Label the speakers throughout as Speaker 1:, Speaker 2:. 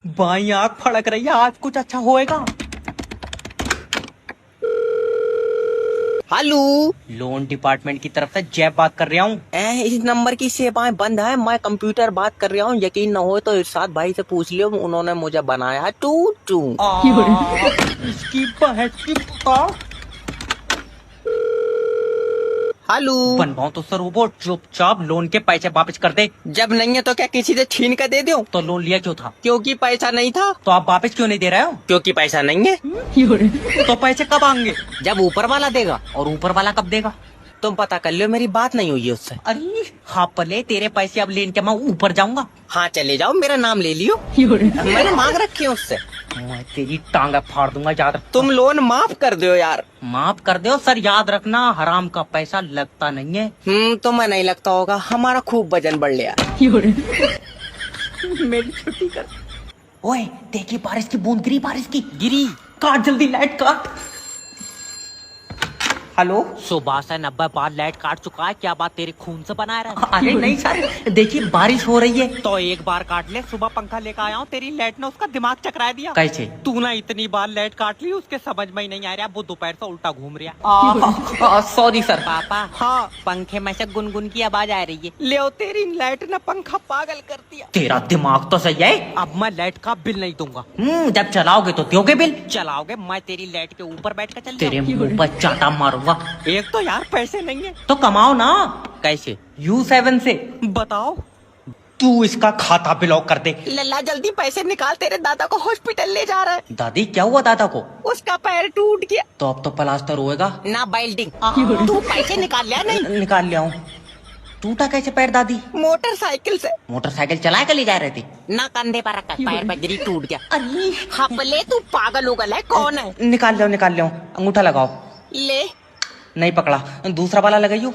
Speaker 1: By आंख फड़क रही है, आज कुछ अच्छा होएगा।
Speaker 2: हेलो,
Speaker 1: लोन डिपार्टमेंट की तरफ से जय बात कर रहा हूँ।
Speaker 2: इस नंबर की सेवाएं बंद है। मैं कंप्यूटर बात कर रहा हूँ। यकीन न हो तो इरशाद भाई से पूछ लियो, उन्होंने मुझे बनाया है टू टू।
Speaker 1: इसकी बहस की
Speaker 2: हेलो,
Speaker 1: बनवाओ तो सर रोबोट, चुपचाप लोन के पैसे वापस कर दे।
Speaker 2: जब नहीं है तो क्या किसी से छीन कर दे दूं?
Speaker 1: तो लोन लिया क्यों था?
Speaker 2: क्योंकि पैसा नहीं था।
Speaker 1: तो आप वापस क्यों नहीं दे रहे हो?
Speaker 2: क्योंकि पैसा नहीं है।
Speaker 1: तो पैसे कब आएंगे?
Speaker 2: जब ऊपर वाला देगा।
Speaker 1: और ऊपर वाला कब देगा?
Speaker 2: तुम पता कर लियो, मेरी बात नहीं हुई है उससे।
Speaker 1: अरे हाँ पले तेरे पैसे अब लेन के मैं ऊपर जाऊंगा।
Speaker 2: हाँ चले जाओ, मेरा नाम ले लियो। मैंने मांग रखी है उससे।
Speaker 1: मैं तेरी टांग फाड़ दूंगा, याद रख।
Speaker 2: तुम लोन माफ कर दो यार।
Speaker 1: माफ कर दो सर, याद रखना हराम का पैसा लगता नहीं है।
Speaker 2: तुम्हें नहीं लगता होगा, हमारा खूब वजन बढ़ लिया।
Speaker 1: मेरी छुट्टी कर। ओए देखिए बारिश की बूंद गिरी, बारिश की गिरी। काट जल्दी, लाइट काट। हेलो,
Speaker 2: सुबह से 90 बार लाइट काट चुका है। क्या बात तेरे खून से बना रहा है?
Speaker 1: अरे नहीं सर, देखिए बारिश हो रही है।
Speaker 2: तो एक बार काट ले। सुबह पंखा लेकर आया हूँ, तेरी लाइट ने उसका दिमाग चकरा दिया।
Speaker 1: कैसे?
Speaker 2: तू ना इतनी बार लाइट काट ली, उसके समझ में ही नहीं आ रहा। वो दोपहर से उल्टा घूम रहा।
Speaker 1: Sorry sir.
Speaker 2: पापा, हाँ पंखे में से गुनगुन की आवाज आ रही है। ले तेरी लाइट ने पंखा पागल कर दिया।
Speaker 1: तेरा दिमाग तो सही है।
Speaker 2: अब मैं लाइट का बिल नहीं दूंगा।
Speaker 1: जब चलाओगे तो दोगे बिल।
Speaker 2: चलाओगे, मैं तेरी लाइट के ऊपर बैठ कर चल
Speaker 1: तेरे मुंह पर चाटा मारूंगा।
Speaker 2: एक तो यार पैसे नहीं है।
Speaker 1: तो कमाओ ना।
Speaker 2: कैसे?
Speaker 1: U7 से।
Speaker 2: बताओ।
Speaker 1: तू इसका खाता ब्लॉक कर दे।
Speaker 2: लल्ला जल्दी पैसे निकाल, तेरे दादा को हॉस्पिटल ले जा रहा है।
Speaker 1: दादी क्या हुआ दादा को?
Speaker 2: उसका पैर टूट गया।
Speaker 1: तो अब तो प्लास्टर होएगा
Speaker 2: ना बाइल्डिंग। तू पैसे निकाल लिया नहीं?
Speaker 1: निकाल लिया हूँ। टूटा कैसे पैर दादी?
Speaker 2: मोटरसाइकिल से।
Speaker 1: मोटरसाइकिल चला कर ले जा रहे थे।
Speaker 2: ना कंधे पर रखा, पैर पर गिरी, टूट गया। अरे हपले, तू पागल हो गया है। कौन है?
Speaker 1: निकाल लिया हूँ। अंगूठा लगाओ।
Speaker 2: ले।
Speaker 1: नहीं पकड़ा, दूसरा वाला लगाइयो।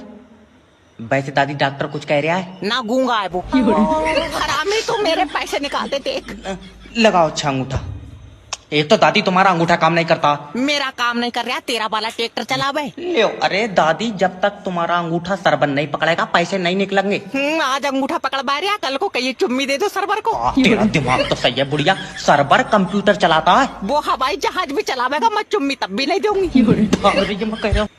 Speaker 1: वैसे दादी डॉक्टर कुछ कह रहा है?
Speaker 2: ना गूंगा है वो। हरामी, तू मेरे पैसे निकाल दे। देख
Speaker 1: लगाओ अच्छा अंगूठा। एक तो दादी तुम्हारा अंगूठा काम नहीं करता।
Speaker 2: मेरा काम नहीं कर रहा, तेरा वाला ट्रैक्टर चला बे।
Speaker 1: ले अरे दादी, जब तक तुम्हारा अंगूठा सरबर नहीं पकड़ेगा पैसे नहीं निकलेंगे।
Speaker 2: आज अंगूठा पकड़ पा रहा, कल को कहीं चुम्मी दे दो सरवर को।
Speaker 1: तेरा दिमाग तो सही है बुढ़िया। सरबर कंप्यूटर चलाता है।
Speaker 2: वो हवाई जहाज भी चलावेगा, मैं चुम्मी तब भी नहीं दूंगी।
Speaker 1: मैं कह रहा हूँ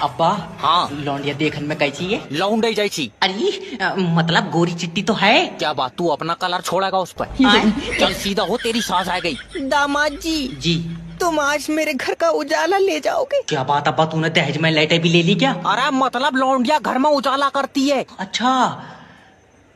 Speaker 1: अब्बा। हाँ लौंडिया देखन में कैसी है?
Speaker 2: लौंडे जैसी।
Speaker 1: अरे मतलब गोरी चिट्टी तो है।
Speaker 2: क्या बात, तू अपना कलर छोड़ेगा उस पर? चल सीधा हो, तेरी सांस आ गई। दामाद जी,
Speaker 1: जी
Speaker 2: तुम आज मेरे घर का उजाला ले जाओगे?
Speaker 1: क्या बात अब्बा, तूने दहेज में लाइटें भी ले ली क्या?
Speaker 2: अरे मतलब लौंडिया घर में उजाला करती है।
Speaker 1: अच्छा,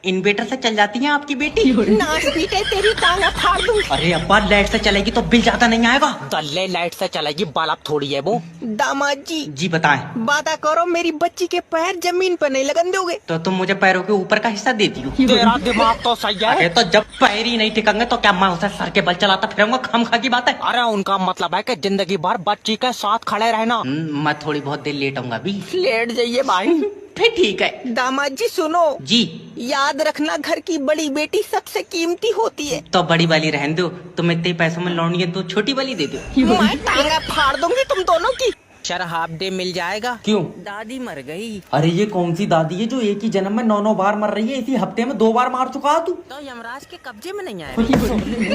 Speaker 1: इन्वेटर से चल जाती है आपकी बेटी?
Speaker 2: नाच पीटे तेरी टांग फाड़ दूंगी।
Speaker 1: अरे अब्बा लाइट से चलेगी तो बिल ज्यादा नहीं आएगा।
Speaker 2: दल्ले लाइट से चलेगी, बालक थोड़ी है वो। दामाद जी।
Speaker 1: जी बताएं।
Speaker 2: वादा करो मेरी बच्ची के पैर जमीन पर नहीं लगन दोगे।
Speaker 1: तो तुम मुझे पैरों के ऊपर का हिस्सा दे दियो।
Speaker 2: तेरा दिमाग तो सही है।
Speaker 1: अरे तो जब पैर ही नहीं टिकेंगे तो क्या मैं उसे सर के बल चलाता फिरूंगा? खामखा की बात है।
Speaker 2: अरे उनका मतलब है कि जिंदगी भर बच्ची के साथ खड़े रहना।
Speaker 1: मैं थोड़ी बहुत देर लेट आऊंगा अभी।
Speaker 2: लेट जाइए भाई।
Speaker 1: फिर ठीक है।
Speaker 2: दामाद जी सुनो
Speaker 1: जी।
Speaker 2: याद रखना, घर की बड़ी बेटी सबसे कीमती होती है।
Speaker 1: तो बड़ी वाली रहने दो, तुम इतने पैसों में लौंडी है तो छोटी वाली दे दो।
Speaker 2: मैं टांगा फाड़ दूंगी तुम दोनों की। सर हाफ डे मिल जाएगा?
Speaker 1: क्यों?
Speaker 2: दादी मर गई।
Speaker 1: अरे ये कौन सी दादी है जो एक ही जन्म में 9 बार मर रही है? इसी हफ्ते में 2 बार मार चुका है तू।
Speaker 2: तो यमराज के कब्जे में नहीं आया।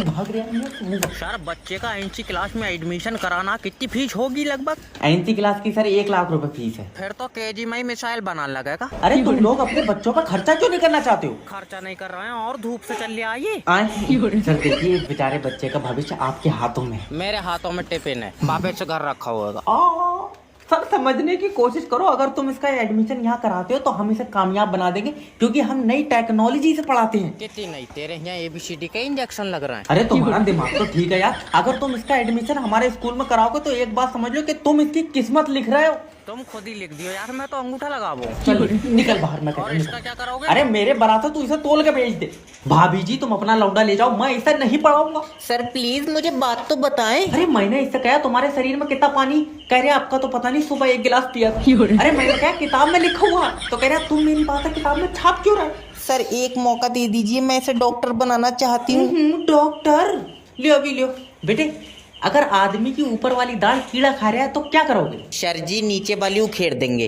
Speaker 1: भाग रहा है।
Speaker 2: सर बच्चे का एनसी क्लास में एडमिशन कराना कितनी फीस होगी लगभग?
Speaker 1: एनसी क्लास की सर 1 लाख रुपए फीस है।
Speaker 2: फिर तो केजी में ही मिसाइल बनाने लगेगा।
Speaker 1: अरे तुम लोग अपने बच्चों पर खर्चा क्यों नहीं करना चाहते हो?
Speaker 2: खर्चा नहीं कर रहे हैं और धूप से चल आइए।
Speaker 1: सर देखिए, बेचारे बच्चे का भविष्य आपके हाथों में है।
Speaker 2: मेरे हाथों में टिफिन है, वापस से घर रखा होगा।
Speaker 1: सर समझने की कोशिश करो, अगर तुम इसका एडमिशन यहाँ कराते हो तो हम इसे कामयाब बना देंगे, क्योंकि हम नई टेक्नोलॉजी से पढ़ाते हैं।
Speaker 2: कितनी नहीं, तेरे यहाँ ABCD के इंजेक्शन लग रहे हैं।
Speaker 1: अरे तुम्हारा दिमाग तो ठीक है यार। अगर तुम इसका एडमिशन हमारे स्कूल में कराओगे तो एक बात समझ लो कि तुम इसकी किस्मत लिख रहे हो।
Speaker 2: तुम खुद ही लिख दियो यार, मैं तो अंगूठा लगाऊं।
Speaker 1: चल निकल बाहर में।
Speaker 2: और इसका क्या करोगे?
Speaker 1: अरे मेरे बरात तू इसे तोल के भेज दे। भाभी जी तुम अपना लौंडा ले जाओ, मैं इसे नहीं पढ़ाऊंगा।
Speaker 2: सर प्लीज मुझे बात तो बताएं।
Speaker 1: अरे मैंने इससे कहा तुम्हारे शरीर में कितना पानी? कह रहे आपका तो पता नहीं, सुबह 1 गिलास पिया था। अरे मैंने कहा किताब में लिखा हुआ, तो कह रहा तुम मेरी बात किताब में छाप क्यों रहे?
Speaker 2: सर एक मौका दे दीजिए, मैं इसे डॉक्टर बनाना चाहती हूँ।
Speaker 1: डॉक्टर? लियो अभी लियो बेटे। अगर आदमी की ऊपर वाली दाढ़ कीड़ा खा रहा है तो क्या करोगे?
Speaker 2: सर जी नीचे वाली उखेड़ देंगे।